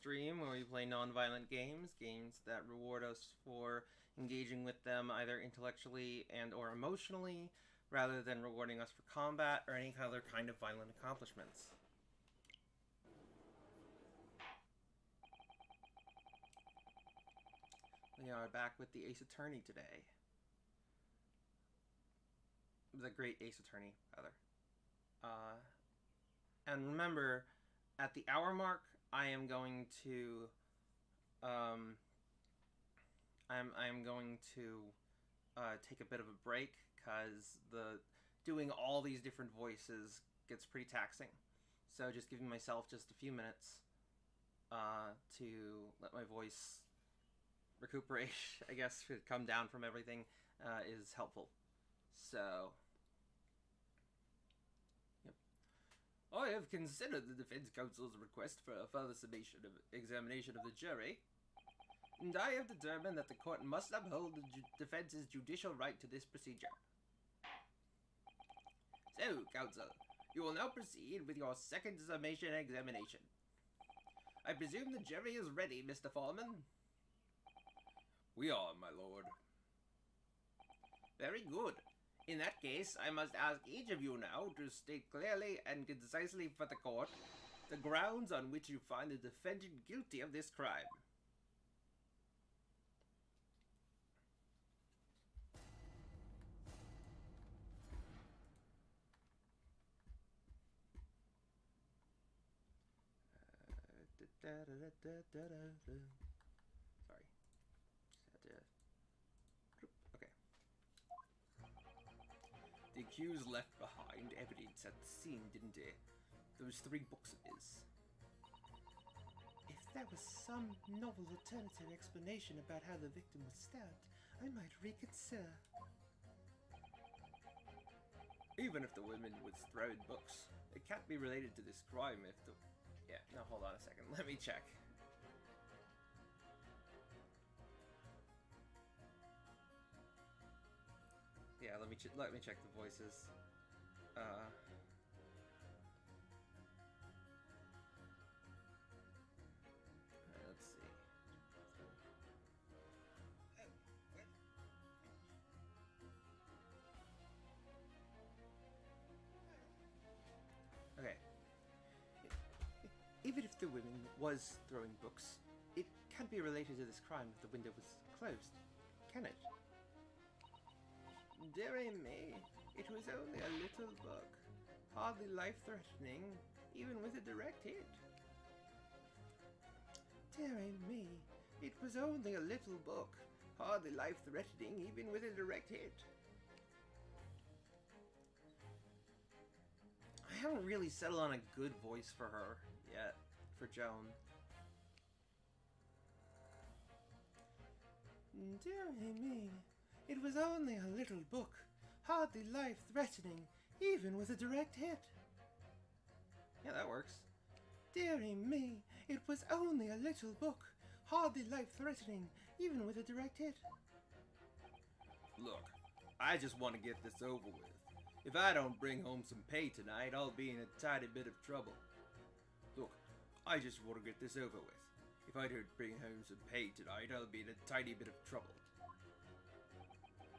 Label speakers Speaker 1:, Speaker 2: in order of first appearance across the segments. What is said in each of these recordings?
Speaker 1: stream where we play non-violent games, games that reward us for engaging with them either intellectually and or emotionally, rather than rewarding us for combat or any other kind of violent accomplishments. We are back with the Ace Attorney today. The Great Ace Attorney, rather. And remember, at the hour mark, I am going to, I'm going to take a bit of a break because doing all these different voices gets pretty taxing. So just giving myself just a few minutes to let my voice recuperate, I guess, to come down from everything is helpful. So, yep. I have considered the defense counsel's request for a further summation examination of the jury, and I have determined that the court must uphold the defense's judicial right to this procedure. So, counsel, you will now proceed with your second summation examination. I presume the jury is ready, Mr. Foreman?
Speaker 2: We are, my lord.
Speaker 1: Very good. In that case, I must ask each of you now to state clearly and concisely for the court the grounds on which you find the defendant guilty of this crime. Sorry. Just had to... Okay. The accused left behind evidence at the scene, didn't he? Those 3 books of his. If there was some novel alternative explanation about how the victim was stabbed, I might reconsider. Even if the woman was throwing books, it can't be related to this crime if the... Yeah, no, hold on a second. Let me check. Yeah, let me check the voices. Let's see. Okay. Even if the woman was throwing books, it can't be related to this crime if the window was closed, can it? Dearie me, it was only a little book, hardly life-threatening, even with a direct hit. Dearie me, it was only a little book, hardly life-threatening, even with a direct hit. I haven't really settled on a good voice for her yet, for Joan. Dearie me, it was only a little book, hardly life-threatening, even with a direct hit. Yeah, that works. Dearie me, it was only a little book, hardly life-threatening, even with a direct hit.
Speaker 2: Look, I just want to get this over with. If I don't bring home some pay tonight, I'll be in a tiny bit of trouble. Look, I just want to get this over with. If I don't bring home some pay tonight, I'll be in a tiny bit of trouble.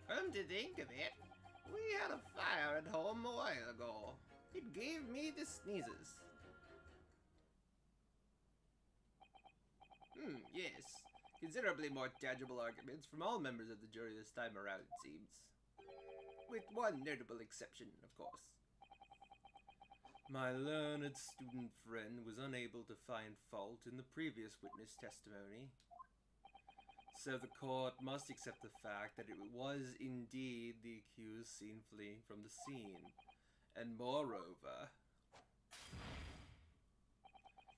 Speaker 1: Come to think of it, we had a fire at home a while ago. It gave me the sneezes.
Speaker 2: Yes. Considerably more tangible arguments from all members of the jury this time around, it seems. With one notable exception, of course. My learned student friend was unable to find fault in the previous witness testimony. So the court must accept the fact that it was indeed the accused seen fleeing from the scene. And moreover,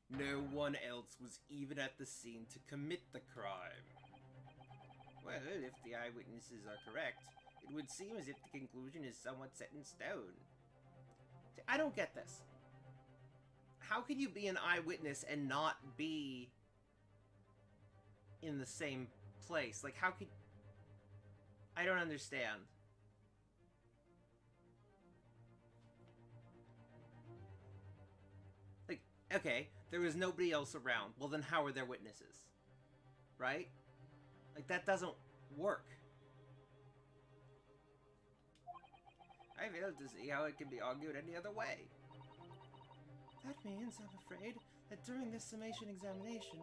Speaker 2: no one else was even at the scene to commit the crime.
Speaker 1: Well, if the eyewitnesses are correct, it would seem as if the conclusion is somewhat set in stone. I don't get this. How can you be an eyewitness and not be in the same place? Like, how could... I don't understand. Like, okay, There was nobody else around. Well, then how are there witnesses? Right? Like, that doesn't work. I fail to see how it can be argued any other way.
Speaker 2: That means, I'm afraid, that during this summation examination,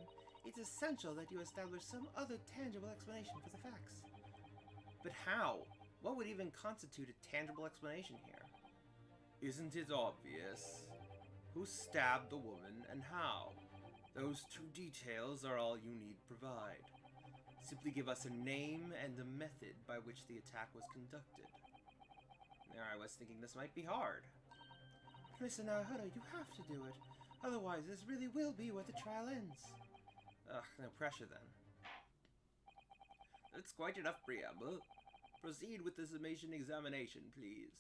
Speaker 2: it's essential that you establish some other tangible explanation for the facts.
Speaker 1: But how? What would even constitute a tangible explanation here? Isn't it obvious? Who stabbed the woman and how? Those two details are all you need provide. Simply give us a name and the method by which the attack was conducted. There, I was thinking this might be hard.
Speaker 2: Listen now, Huda, you have to do it. Otherwise, this really will be where the trial ends.
Speaker 1: Ugh, no pressure then. That's quite enough preamble. Proceed with the summation examination, please.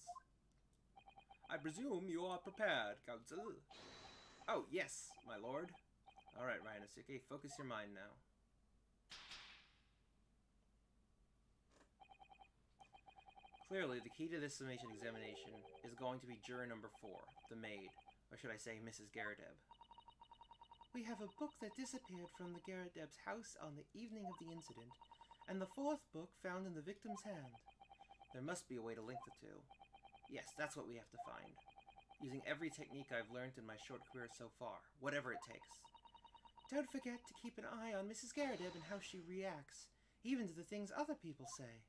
Speaker 1: I presume you are prepared, Counsel. Oh, yes, my lord. Alright, Ryanosuke, focus your mind now. Clearly, the key to this summation examination is going to be juror number 4, the maid, or should I say Mrs. Garadeb.
Speaker 2: We have a book that disappeared from the Garadeb's house on the evening of the incident, and the 4th book found in the victim's hand.
Speaker 1: There must be a way to link the two. Yes, that's what we have to find. Using every technique I've learned in my short career so far, whatever it takes.
Speaker 2: Don't forget to keep an eye on Mrs. Garadeb and how she reacts, even to the things other people say.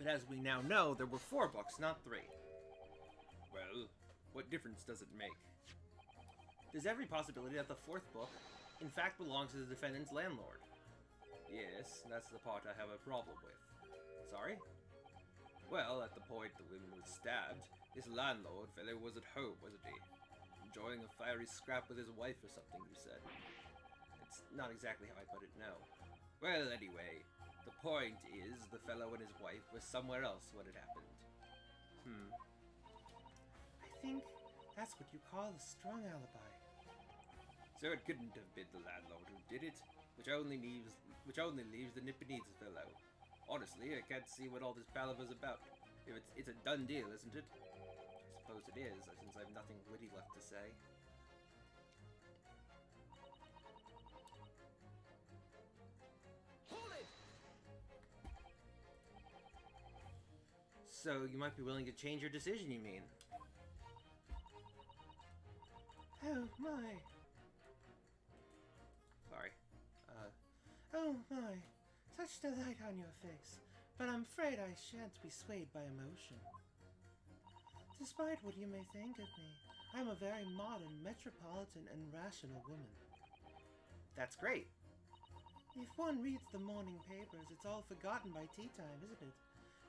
Speaker 1: But as we now know, there were 4 books, not 3. Well, what difference does it make? There's every possibility that the 4th book, in fact, belongs to the defendant's landlord. Yes, that's the part I have a problem with. Sorry? Well, at the point the woman was stabbed, this landlord fellow was at home, wasn't he? Enjoying a fiery scrap with his wife or something, you said. It's not exactly how I put it, no. Well, anyway, the point is the fellow and his wife were somewhere else when it happened.
Speaker 2: I think that's what you call a strong alibi.
Speaker 1: So it couldn't have been the landlord who did it, which only leaves the Nipponese fellow. Honestly, I can't see what all this palaver's about. If it's a done deal, isn't it? I suppose it is, since I have nothing witty left to say. So, you might be willing to change your decision, you mean?
Speaker 2: Oh, my.
Speaker 1: Sorry.
Speaker 2: Oh, my. Such delight on your face. But I'm afraid I shan't be swayed by emotion. Despite what you may think of me, I'm a very modern, metropolitan, and rational woman.
Speaker 1: That's great.
Speaker 2: If one reads the morning papers, it's all forgotten by tea time, isn't it?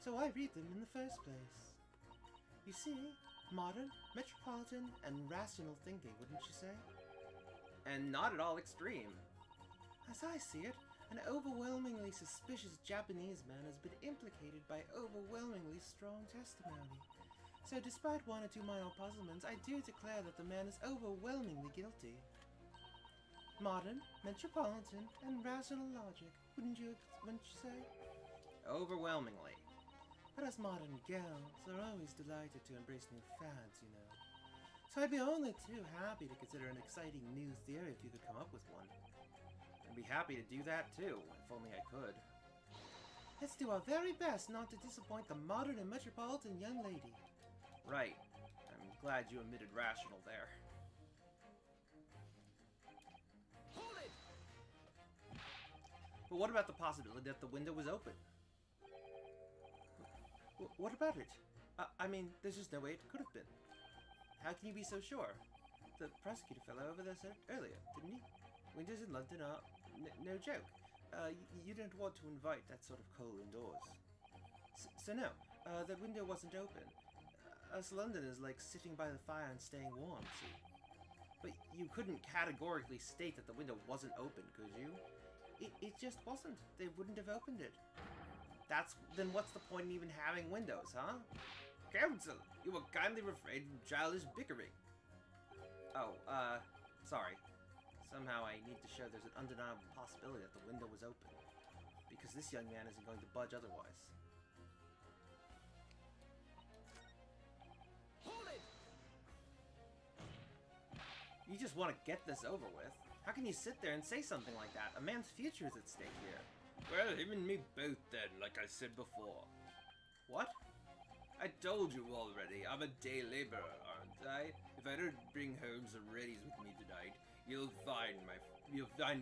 Speaker 2: So I read them in the first place. You see, modern, metropolitan, and rational thinking, wouldn't you say?
Speaker 1: And not at all extreme.
Speaker 2: As I see it, an overwhelmingly suspicious Japanese man has been implicated by overwhelmingly strong testimony. So despite 1 or 2 minor puzzlements, I do declare that the man is overwhelmingly guilty. Modern, metropolitan, and rational logic, wouldn't you say?
Speaker 1: Overwhelmingly.
Speaker 2: But us modern girls are always delighted to embrace new fads, you know. So I'd be only too happy to consider an exciting new theory if you could come up with one.
Speaker 1: I'd be happy to do that too, if only I could.
Speaker 2: Let's do our very best not to disappoint the modern and metropolitan young lady.
Speaker 1: Right. I'm glad you omitted rational there.
Speaker 2: Hold it!
Speaker 1: But what about the possibility that the window was open?
Speaker 2: What about it? I mean, there's just no way it could have been.
Speaker 1: How can you be so sure?
Speaker 2: The prosecutor fellow over there said it earlier, didn't he? Windows in London are no joke. You don't want to invite that sort of cold indoors. So no, the window wasn't open. Us Londoners like sitting by the fire and staying warm, see?
Speaker 1: But you couldn't categorically state that the window wasn't open, could you?
Speaker 2: It just wasn't. They wouldn't have opened it.
Speaker 1: Then what's the point in even having windows, huh? Counsel, you will kindly refrain from childish bickering. Oh, sorry. Somehow I need to show there's an undeniable possibility that the window was open. Because this young man isn't going to budge otherwise.
Speaker 2: Hold it!
Speaker 1: You just want to get this over with. How can you sit there and say something like that? A man's future is at stake here.
Speaker 2: Well, him and me both then, like I said before.
Speaker 1: What?
Speaker 2: I told you already, I'm a day laborer, aren't I? If I don't bring home some readies with me tonight, you'll find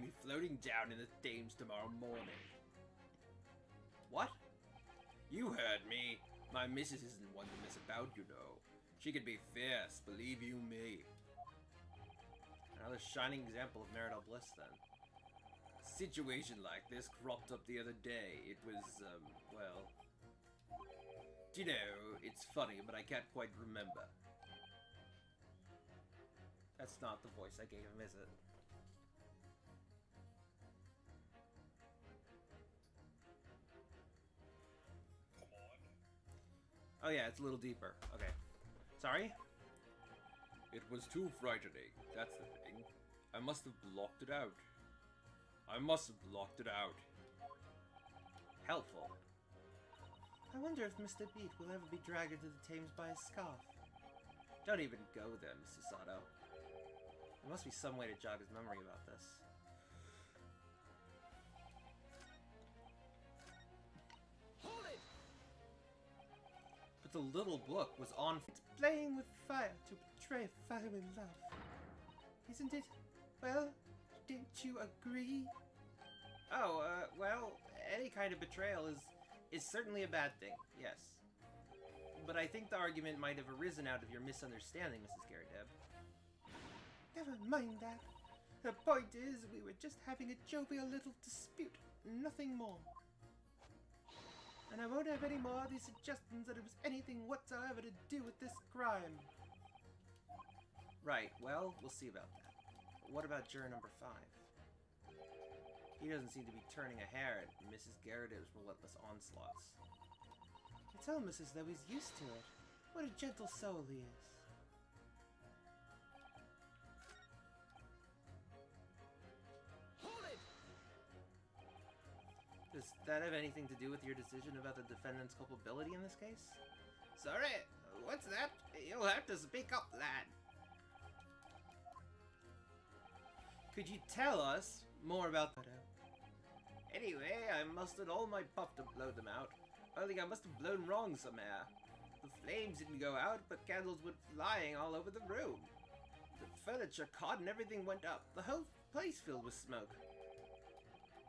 Speaker 2: me floating down in the Thames tomorrow morning.
Speaker 1: What?
Speaker 2: You heard me. My missus isn't one to mess about, you know. She could be fierce, believe you me.
Speaker 1: Another shining example of marital bliss, then.
Speaker 2: A situation like this cropped up the other day. It was, well... Do you know, it's funny, but I can't quite remember.
Speaker 1: That's not the voice I gave him, is it?
Speaker 2: Come on.
Speaker 1: Oh yeah, it's a little deeper. Okay. Sorry?
Speaker 2: It was too frightening, that's the thing. I must have blocked it out.
Speaker 1: Helpful. I wonder if Mr. Beat will ever be dragged into the Thames by his scarf. Don't even go there, Mrs. Sato. There must be some way to jog his memory about this.
Speaker 2: Hold it!
Speaker 1: But the little book was on... It's playing with fire to betray fire in love. Isn't it? Well, don't you agree? Oh, well, any kind of betrayal is certainly a bad thing, yes. But I think the argument might have arisen out of your misunderstanding, Mrs. Garrideb. Never mind that. The point is, we were just having a jovial little dispute, nothing more. And I won't have any more of these suggestions that it was anything whatsoever to do with this crime. Right, well, we'll see about that. But what about juror number 5? He doesn't seem to be turning a hair at Mrs. Garrideb's relentless onslaughts. I tell Mrs. though he's used to it. What a gentle soul he is.
Speaker 2: Hold it!
Speaker 1: Does that have anything to do with your decision about the defendant's culpability in this case?
Speaker 2: Sorry, what's that? You'll have to speak up, lad.
Speaker 1: Could you tell us more about that? Anyway, I mustered all my puff to blow them out. Only I must have blown wrong somehow. The flames didn't go out, but candles went flying all over the room. The furniture caught and everything went up. The whole place filled with smoke.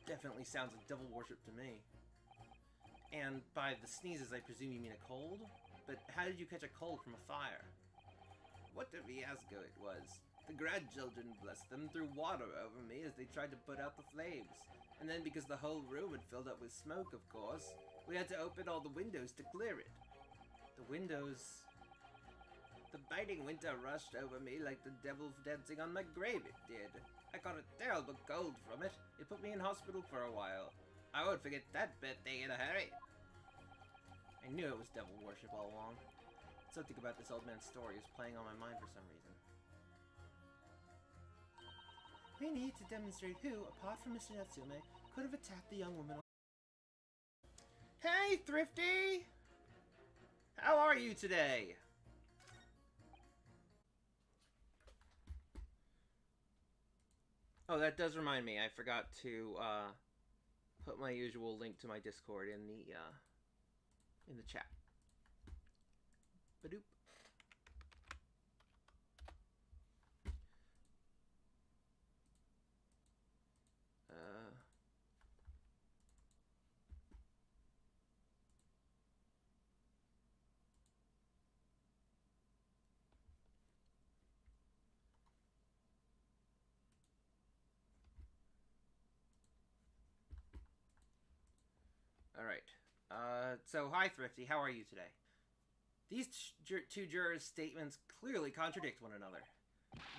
Speaker 1: Definitely sounds like devil worship to me. And by the sneezes, I presume you mean a cold? But how did you catch a cold from a fire?
Speaker 2: What a fiasco it was. The grandchildren, bless them, threw water over me as they tried to put out the flames. And then because the whole room had filled up with smoke, of course, we had to open all the windows to clear it.
Speaker 1: The windows...
Speaker 2: The biting winter rushed over me like the devil dancing on my grave, it did. I caught a terrible cold from it. It put me in hospital for a while. I won't forget that birthday in a hurry.
Speaker 1: I knew it was devil worship all along. Something about this old man's story is playing on my mind for some reason. We need to demonstrate who, apart from Mr. Natsume, could have attacked the young woman. Hey, Thrifty! How are you today? Oh, that does remind me. I forgot to put my usual link to my Discord in the chat. Badoop. Alright. So, hi Thrifty, how are you today? These two jurors' statements clearly contradict one another.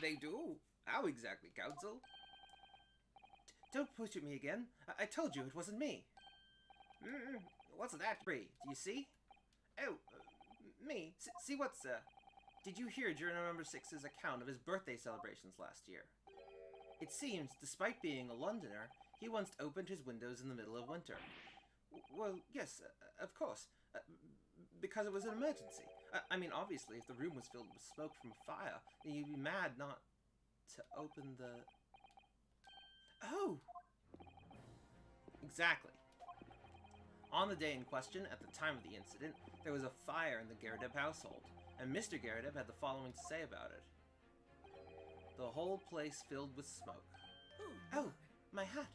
Speaker 2: They do? How exactly, counsel?
Speaker 1: Don't push at me again. I told you it wasn't me. What's that tree? Do you see? Oh, me. See what's, Did you hear Journal number 6's account of his birthday celebrations last year? It seems, despite being a Londoner, he once opened his windows in the middle of winter. Well, yes, of course. Because it was an emergency. I mean, obviously, if the room was filled with smoke from a fire, then you'd be mad not to open the... Oh! Exactly. On the day in question, at the time of the incident, there was a fire in the Garadeb household, and Mr. Garadeb had the following to say about it. The whole place filled with smoke. Oh, my hat.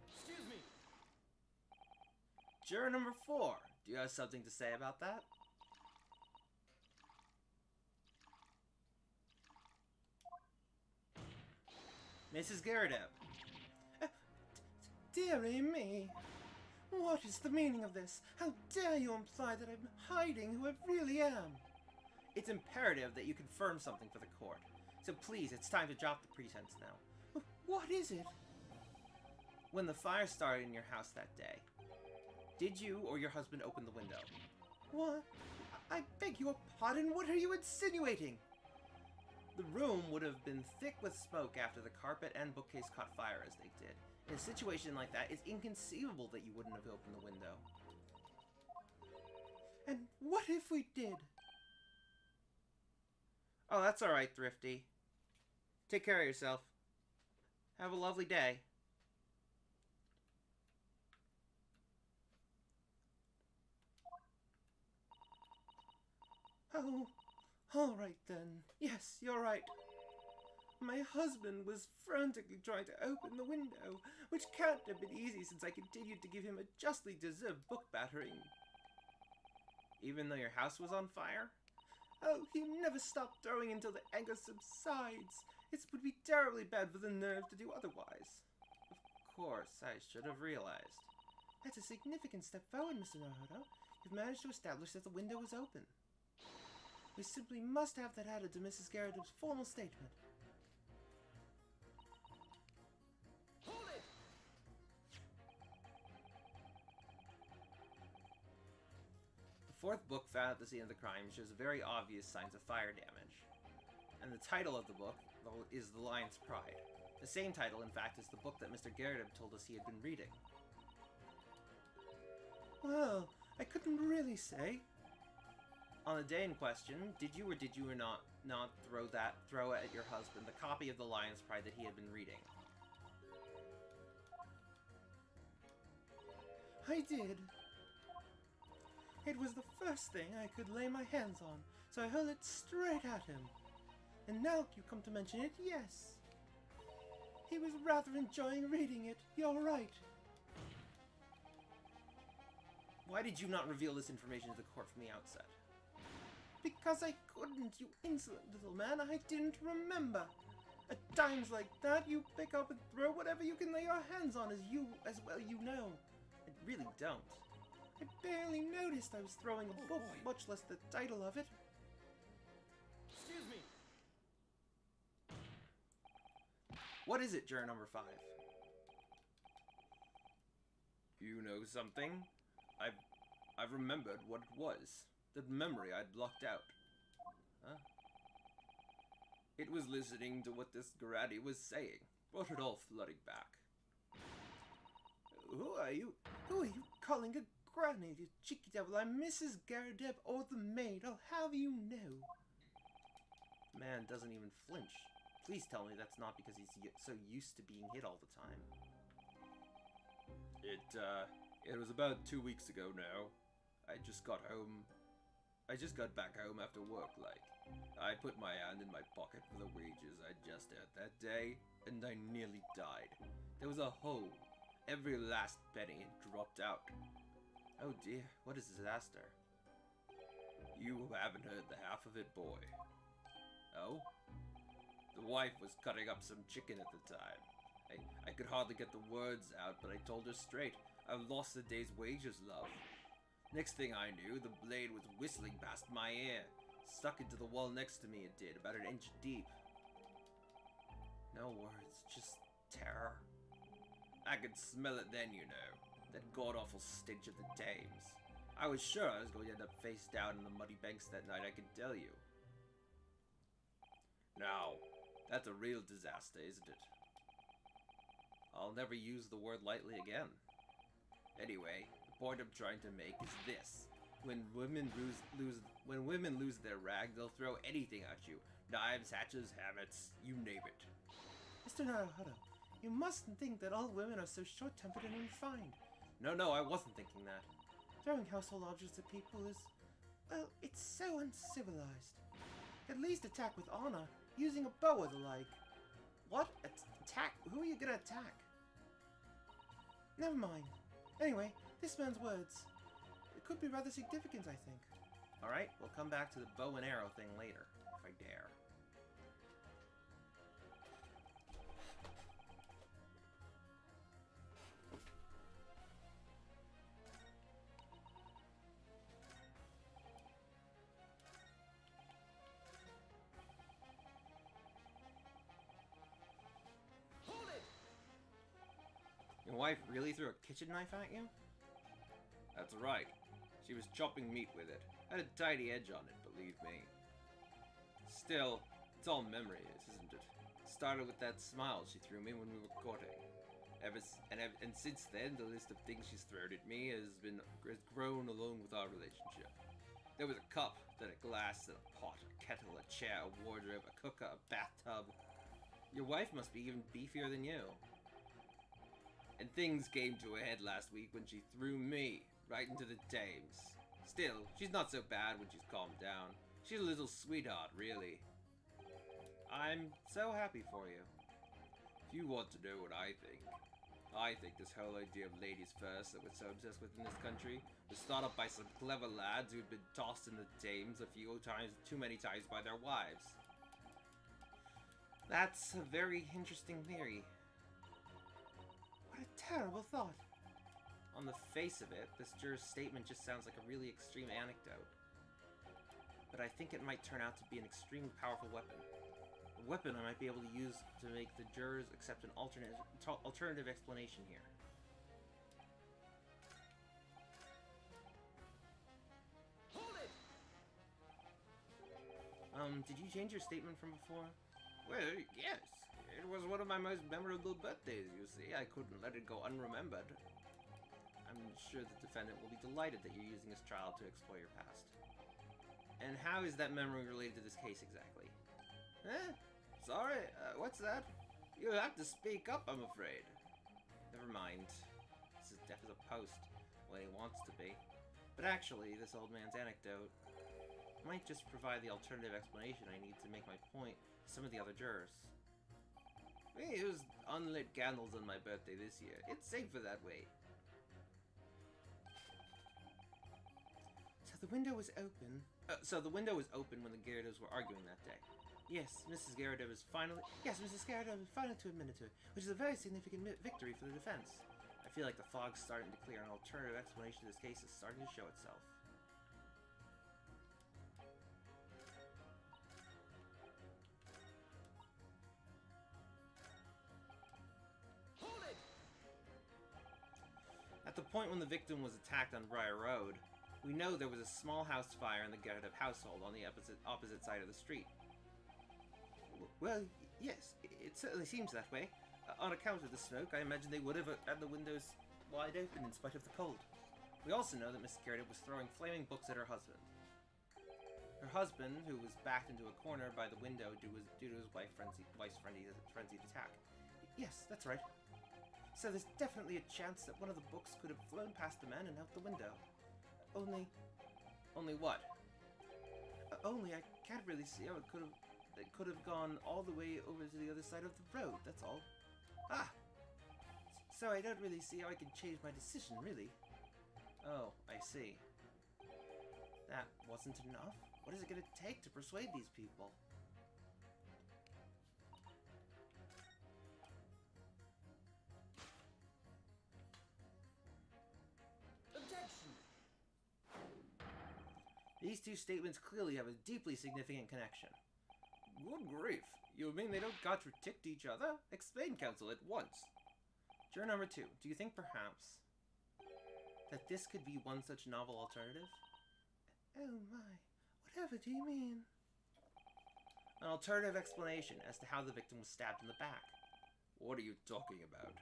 Speaker 2: Excuse me.
Speaker 1: Juror number 4, do you have something to say about that? Mrs. Garadeb. Dearie me. What is the meaning of this? How dare you imply that I'm hiding who I really am? It's imperative that you confirm something for the court. So please, it's time to drop the pretense now. What is it? When the fire started in your house that day, did you or your husband open the window? What? I beg your pardon, what are you insinuating? The room would have been thick with smoke after the carpet and bookcase caught fire as they did. In a situation like that, it's inconceivable that you wouldn't have opened the window. And what if we did? Oh, that's alright, Thrifty. Take care of yourself. Have a lovely day. Oh, alright then. Yes, you're right. My husband was frantically trying to open the window, which can't have been easy since I continued to give him a justly deserved book battering. Even though your house was on fire? Oh, he never stopped throwing until the anger subsides. It would be terribly bad for the nerve to do otherwise. Of course, I should have realized. That's a significant step forward, Mr. Naruto. You've managed to establish that the window was open. We simply must have that added to Mrs. Garadeb's formal statement.
Speaker 2: Hold it!
Speaker 1: The fourth book found at the scene of the crime shows very obvious signs of fire damage. And the title of the book is The Lion's Pride. The same title, in fact, is the book that Mr. Garadeb told us he had been reading. Well, I couldn't really say. On the day in question, did you or did you not throw at your husband the copy of The Lion's Pride that he had been reading? I did. It was the first thing I could lay my hands on, so I hurled it straight at him. And now you come to mention it, yes. He was rather enjoying reading it, you're right. Why did you not reveal this information to the court from the outset? Because I couldn't, you insolent little man. I didn't remember. At times like that, you pick up and throw whatever you can lay your hands on, as well you know. I really don't. I barely noticed I was throwing a book, much less the title of it.
Speaker 2: Excuse me.
Speaker 1: What is it, juror number 5? You know something? I've remembered what it was. That memory I'd blocked out. Huh? It was listening to what this Garadi was saying. Brought it all flooding back. Who are you? Who are you calling a granny, you cheeky devil? I'm Mrs. Garadeb or the maid. I'll have you know. The man doesn't even flinch. Please tell me that's not because he's so used to being hit all the time. It was about 2 weeks ago now. I just got back home after work, like. I put my hand in my pocket for the wages I just earned that day, and I nearly died. There was a hole. Every last penny had dropped out. Oh dear, what a disaster. You haven't heard the half of it, boy. Oh? The wife was cutting up some chicken at the time. I could hardly get the words out, but I told her straight. I've lost the day's wages, love. Next thing I knew, the blade was whistling past my ear. Stuck into the wall next to me, it did, about an inch deep. No words, just terror.
Speaker 2: I could smell it then, you know. That god-awful stench of the dames. I was sure I was going to end up face down in the muddy banks that night, I can tell you. Now, that's a real disaster, isn't it? I'll never use the word lightly again. Anyway, the point I'm trying to make is this. When women lose their rag, they'll throw anything at you. Knives, hatchets, hammocks, you name it.
Speaker 1: Mr. Naruhodo, you mustn't think that all women are so short-tempered and unrefined.
Speaker 2: No, I wasn't thinking that.
Speaker 1: Throwing household objects at people is... well, it's so uncivilized. At least attack with honor, using a bow or the like.
Speaker 2: What? Attack? Who are you gonna attack?
Speaker 1: Never mind. Anyway, this man's words. It could be rather significant, I think.
Speaker 2: Alright, we'll come back to the bow and arrow thing later, if I dare. Your wife really threw a kitchen knife at you? That's right. She was chopping meat with it. Had a tiny edge on it, believe me. Still, it's all memory is, isn't it? Started with that smile she threw me when we were courting. And since then, the list of things she's thrown at me has grown along with our relationship. There was a cup, then a glass, then a pot, a kettle, a chair, a wardrobe, a cooker, a bathtub. Your wife must be even beefier than you. And things came to a head last week when she threw me right into the dames. Still, she's not so bad when she's calmed down. She's a little sweetheart, really. I'm so happy for you. If you want to know what I think this whole idea of ladies first that we're so obsessed with in this country was thought up by some clever lads who'd been tossed in the dames a few times, too many times by their wives. That's a very interesting theory.
Speaker 1: What a terrible thought.
Speaker 2: On the face of it, this juror's statement just sounds like a really extreme anecdote. But I think it might turn out to be an extremely powerful weapon. A weapon I might be able to use to make the jurors accept an alternative explanation here.
Speaker 1: Hold it!
Speaker 2: Did you change your statement from before? Well, yes. It was one of my most memorable birthdays, you see. I couldn't let it go unremembered. I'm sure the defendant will be delighted that you're using this trial to explore your past. And how is that memory related to this case exactly? Sorry, what's that? You'll have to speak up, I'm afraid. Never mind. This is deaf as a post, when he wants to be. But actually, this old man's anecdote might just provide the alternative explanation I need to make my point to some of the other jurors. We used unlit candles on my birthday this year. It's safer that way.
Speaker 1: So the window was open.
Speaker 2: So the window was open when the Gyarados were arguing that day.
Speaker 1: Yes, Mrs. Gyarados is finally to admit it to it, which is a very significant victory for the defense.
Speaker 2: I feel like the fog's starting to clear, and an alternative explanation to this case is starting to show itself. At the point when the victim was attacked on Briar Road, we know there was a small house fire in the Gyarados household on the opposite side of the street.
Speaker 1: Well, yes, it certainly seems that way. On account of the smoke, I imagine they would have had the windows wide open in spite of the cold.
Speaker 2: We also know that Miss Gyarados was throwing flaming books at her husband. Her husband, who was backed into a corner by the window due to his wife's frenzied attack.
Speaker 1: Yes, that's right. So there's definitely a chance that one of the books could have flown past the man and out the window.
Speaker 2: Only what?
Speaker 1: Only I can't really see how it could have gone all the way over to the other side of the road, that's all. Ah! So I don't really see how I can change my decision, really.
Speaker 2: Oh, I see.
Speaker 1: That wasn't enough? What is it going to take to persuade these people?
Speaker 2: These two statements clearly have a deeply significant connection. Good grief. You mean they don't contradict each other? Explain, counsel, at once.
Speaker 1: Juror number 2, do you think perhaps that this could be one such novel alternative? Oh my, whatever do you mean? An alternative explanation as to how the victim was stabbed in the back.
Speaker 2: What are you talking about?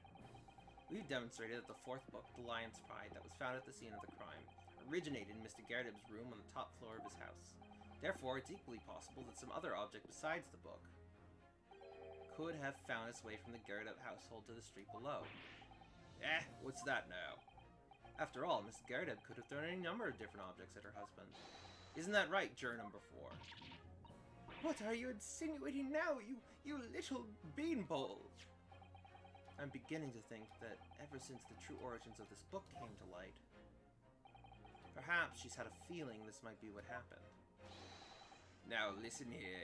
Speaker 1: We've demonstrated that the fourth book, The Lion's Pride, that was found at the scene of the crime, originated in Mr. Garrideb's room on the top floor of his house. Therefore, it's equally possible that some other object besides the book could have found its way from the Garrideb household to the street below.
Speaker 2: What's that now?
Speaker 1: After all, Mrs. Garrideb could have thrown any number of different objects at her husband. Isn't that right, juror number 4?
Speaker 2: What are you insinuating now, you little beanpole?
Speaker 1: I'm beginning to think that ever since the true origins of this book came to light, perhaps she's had a feeling this might be what happened.
Speaker 2: Now listen here,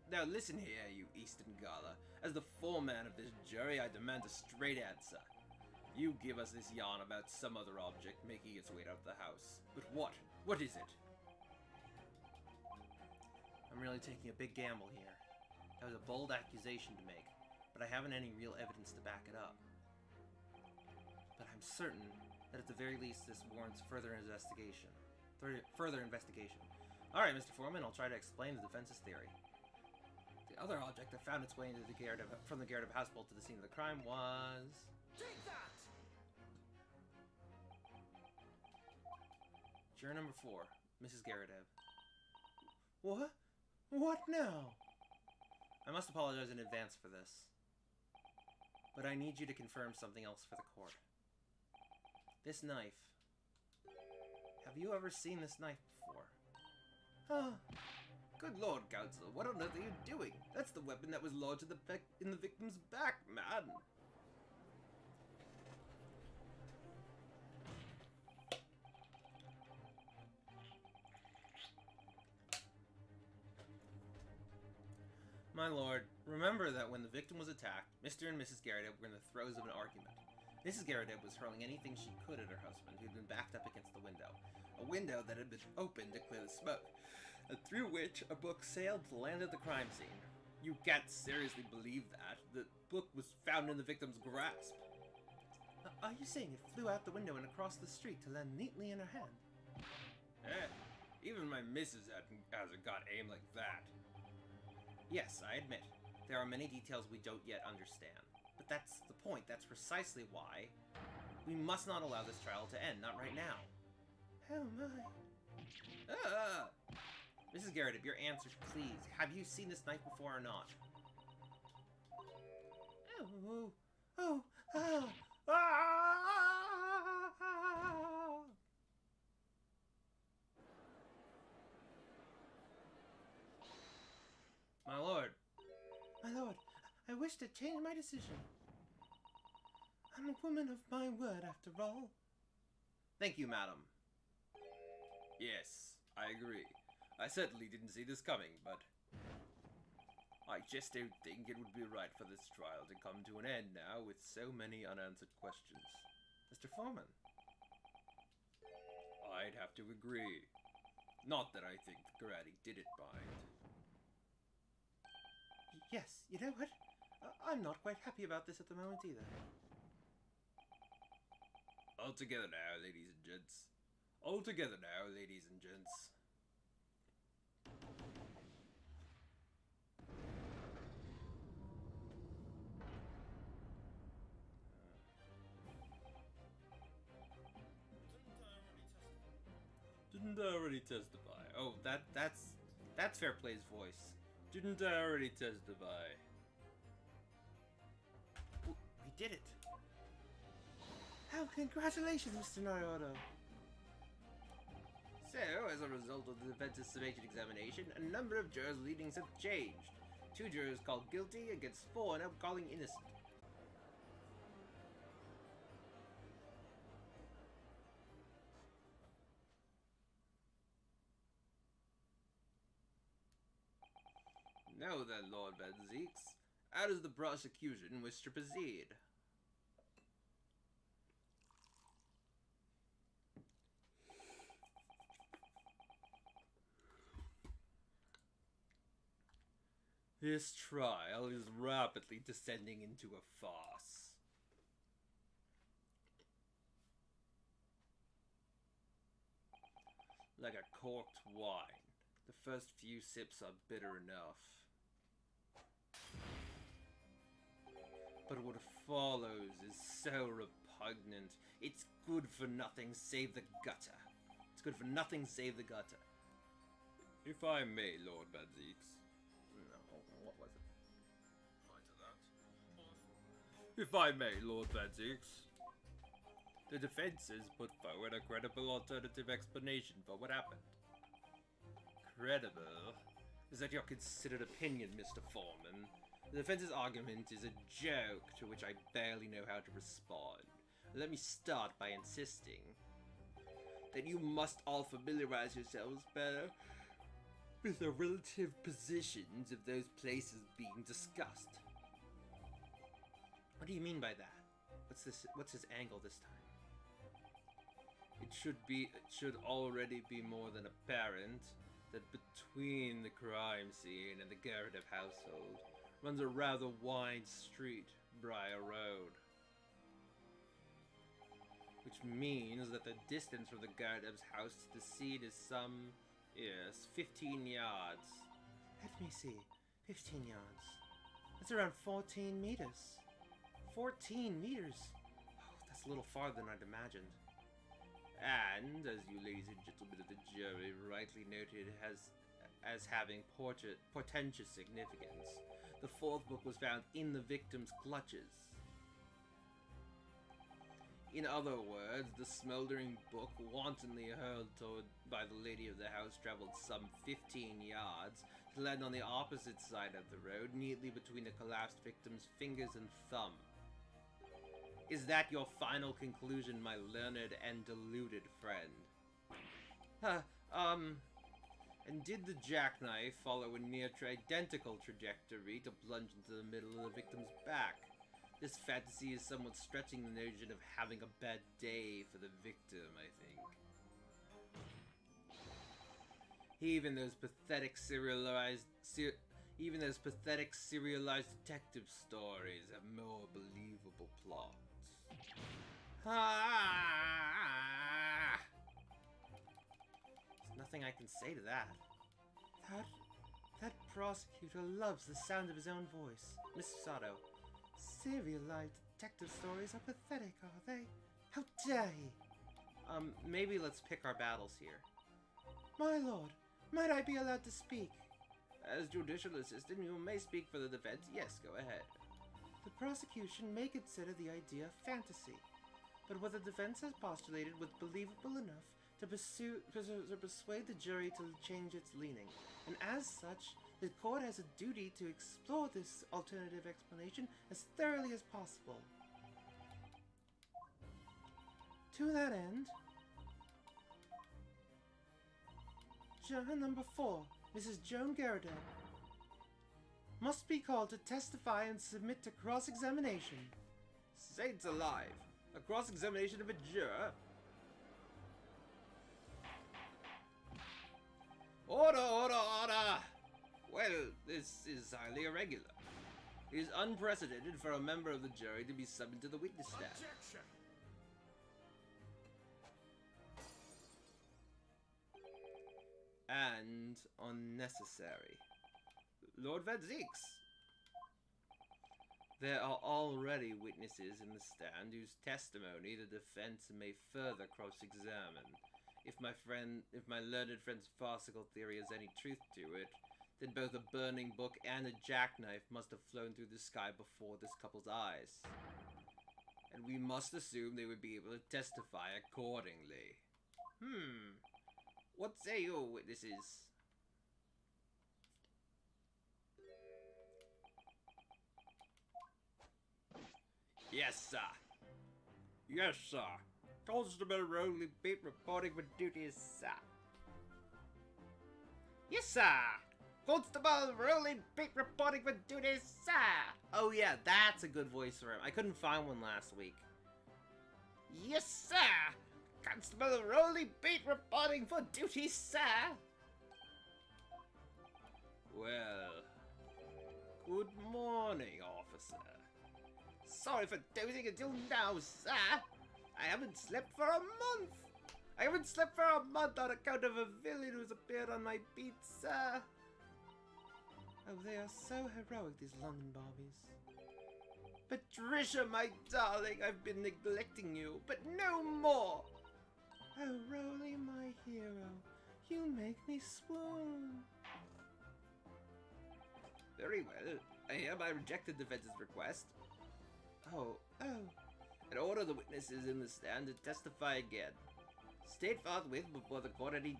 Speaker 2: Now listen here, you Eastern Gala. As the foreman of this jury, I demand a straight answer. You give us this yarn about some other object making its way out of the house. But what? What is it?
Speaker 1: I'm really taking a big gamble here. That was a bold accusation to make, but I haven't any real evidence to back it up. But I'm certain that at the very least this warrants further investigation. Alright, Mr. Foreman, I'll try to explain the defense's theory. The other object that found its way into from the Garrideb household to the scene of the crime was...
Speaker 2: Take that!
Speaker 1: Juror number 4, Mrs. Garrideb.
Speaker 2: What? What now?
Speaker 1: I must apologize in advance for this, but I need you to confirm something else for the court. This knife. Have you ever seen this knife before?
Speaker 2: Good Lord, Counselor, what on earth are you doing? That's the weapon that was lodged in the victim's back, man!
Speaker 1: My lord, remember that when the victim was attacked, Mr. and Mrs. Garrideb were in the throes of an argument. Mrs. Garrideb was hurling anything she could at her husband, who had been backed up against the window. A window that had been opened to clear the smoke, and through which a book sailed to land at the crime scene.
Speaker 2: You can't seriously believe that. The book was found in the victim's grasp.
Speaker 1: Are you saying it flew out the window and across the street to land neatly in her hand?
Speaker 2: Even my missus hasn't got aim like that.
Speaker 1: Yes, I admit, there are many details we don't yet understand. But that's the point. That's precisely why we must not allow this trial to end. Not right now.
Speaker 2: Oh my.
Speaker 1: Mrs. Garrideb, your answer, please. Have you seen this knife before or not? My lord.
Speaker 2: My lord, I wish to change my decision. I'm a woman of my word, after all.
Speaker 1: Thank you, madam.
Speaker 2: Yes, I agree. I certainly didn't see this coming, but I just don't think it would be right for this trial to come to an end now with so many unanswered questions.
Speaker 1: Mr. Foreman.
Speaker 2: I'd have to agree. Not that I think the karate did it mind.
Speaker 1: Yes, you know what? I'm not quite happy about this at the moment either.
Speaker 2: All together now, ladies and gents. All together now, ladies and gents.
Speaker 1: Didn't I already testify? Oh, that's Fair Play's voice.
Speaker 2: Didn't I already testify?
Speaker 1: We did it.
Speaker 2: Oh, congratulations, Mr. Naruto.
Speaker 1: So, as a result of the defense's summation examination, a number of jurors' leanings have changed. 2 jurors called guilty against 4 now calling innocent. Now then, Lord Benzeeks, how does the prosecution wish to proceed?
Speaker 2: This trial is rapidly descending into a farce. like a corked wine. The first few sips are bitter enough. But what follows is so repugnant. It's good for nothing save the gutter. It's good for nothing save the gutter. If I may, Lord Badzix.
Speaker 1: No, what was it?
Speaker 2: If I may, Lord Badzix. The defenses put forward a credible alternative explanation for what happened. Credible? Is that your considered opinion, Mr. Foreman? The defense's argument is a joke to which I barely know how to respond. Let me start by insisting that you must all familiarize yourselves better with the relative positions of those places being discussed. What do you mean by that? What's his angle this time? It should already be more than apparent that between the crime scene and the Garrett household runs a rather wide street, Briar Road. Which means that the distance from the Garrett's house to the scene is some, 15 yards.
Speaker 1: Let me see. 15 yards. That's around 14 meters. 14 meters? Oh, that's a little farther than I'd imagined.
Speaker 2: And, as you ladies and gentlemen of the jury rightly noted, as having portentous significance, the fourth book was found in the victim's clutches. In other words, the smoldering book wantonly hurled by the lady of the house traveled some 15 yards to land on the opposite side of the road, neatly between the collapsed victim's fingers and thumb. Is that your final conclusion, my learned and deluded friend? And did the jackknife follow a near-identical trajectory to plunge into the middle of the victim's back? This fantasy is somewhat stretching the notion of having a bad day for the victim, I think. Even those pathetic serialized detective stories have more believable plots.
Speaker 1: There's nothing I can say to that. That prosecutor loves the sound of his own voice. Mr. Sato, serialized detective stories are pathetic, are they? How dare he?
Speaker 2: Maybe let's pick our battles here.
Speaker 1: My lord, might I be allowed to speak?
Speaker 2: As judicial assistant, you may speak for the defense. Yes, go ahead.
Speaker 1: The prosecution may consider the idea fantasy, but what the defense has postulated was believable enough to persuade the jury to change its leaning, and as such, the court has a duty to explore this alternative explanation as thoroughly as possible. To that end, juror number 4, Mrs. Joan Garrido, must be called to testify and submit to cross-examination.
Speaker 2: Saints alive! A cross-examination of a juror? Order, order, order! Well, this is highly irregular. It is unprecedented for a member of the jury to be summoned to the witness stand.
Speaker 3: Objection!
Speaker 2: And unnecessary. Lord Vadzix! There are already witnesses in the stand whose testimony the defense may further cross-examine. If my learned friend's farcical theory has any truth to it, then both a burning book and a jackknife must have flown through the sky before this couple's eyes. And we must assume they would be able to testify accordingly. What say you, witnesses? Yes, sir. Yes, sir. Constable Rowley Beat reporting for duty, sir. Yes, sir. Constable Rowley Beat reporting for duty, sir.
Speaker 1: Oh yeah, that's a good voice for him. I couldn't find one last week.
Speaker 2: Yes, sir. Constable Rowley Beat reporting for duty, sir. Well, good morning, officer. Sorry for dozing until now, sir. I haven't slept for a month.
Speaker 1: I haven't slept for a month on account of a villain who's appeared on my beat, sir. Oh, they are so heroic, these London Barbies. Patricia, my darling, I've been neglecting you, but no more. Oh, Rolly, my hero, you make me swoon. Very well. I hereby reject the defense's request. Oh. And order the witnesses in the stand to testify again. State forthwith before the court any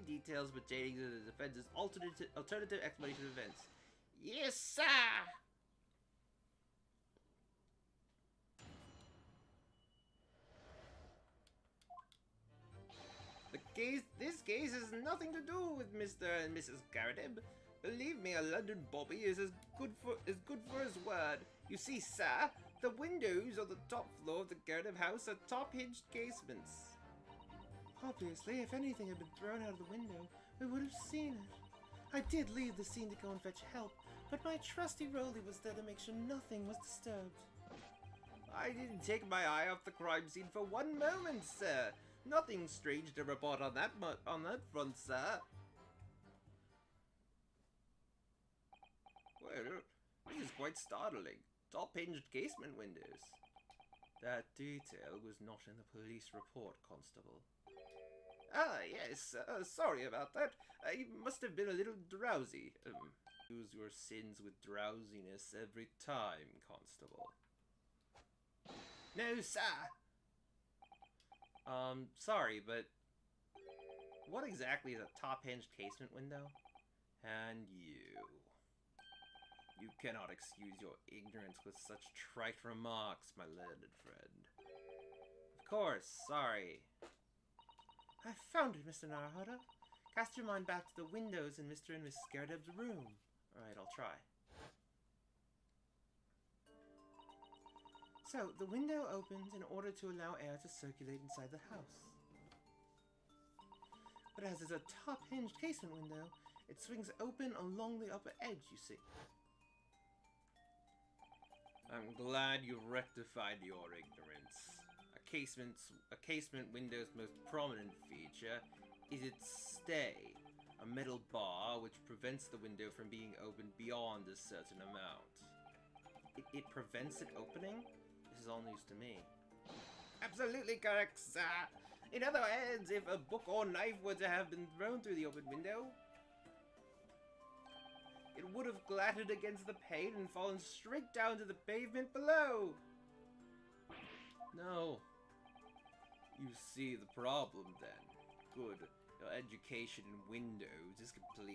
Speaker 1: details pertaining to the defense's alternative explanation of events. Yes, sir! This case has nothing to do with Mr. and Mrs. Garrett. Believe me, a London Bobby is as good for his word. You see, sir, the windows on the top floor of the Garrett house are top-hinged casements. Obviously, if anything had been thrown out of the window, we would have seen it. I did leave the scene to go and fetch help, but my trusty Rolly was there to make sure nothing was disturbed. I didn't take my eye off the crime scene for one moment, sir. Nothing strange to report on that front, sir. Well, this is quite startling. Top-hinged casement windows. That detail was not in the police report, Constable. Ah, yes. Sorry about that. I must have been a little drowsy. Use your sins with drowsiness every time, Constable. No, sir. Sorry, but what exactly is a top-hinged casement window? And you cannot excuse your ignorance with such trite remarks, my learned friend. Of course, sorry. I found it, Mr. Naruhodo. Cast your mind back to the windows in Mr. and Mrs. Scaredeb's room. Alright, I'll try. So, the window opens in order to allow air to circulate inside the house. But as it's a top-hinged casement window, it swings open along the upper edge, you see. I'm glad you've rectified your ignorance. A casement window's most prominent feature is its stay, a metal bar which prevents the window from being opened beyond a certain amount. It prevents it opening? This is all news to me. Absolutely correct, sir. In other words, if a book or knife were to have been thrown through the open window, it would have clattered against the pane and fallen straight down to the pavement below. No. You see the problem then. Good. Your education in windows is complete.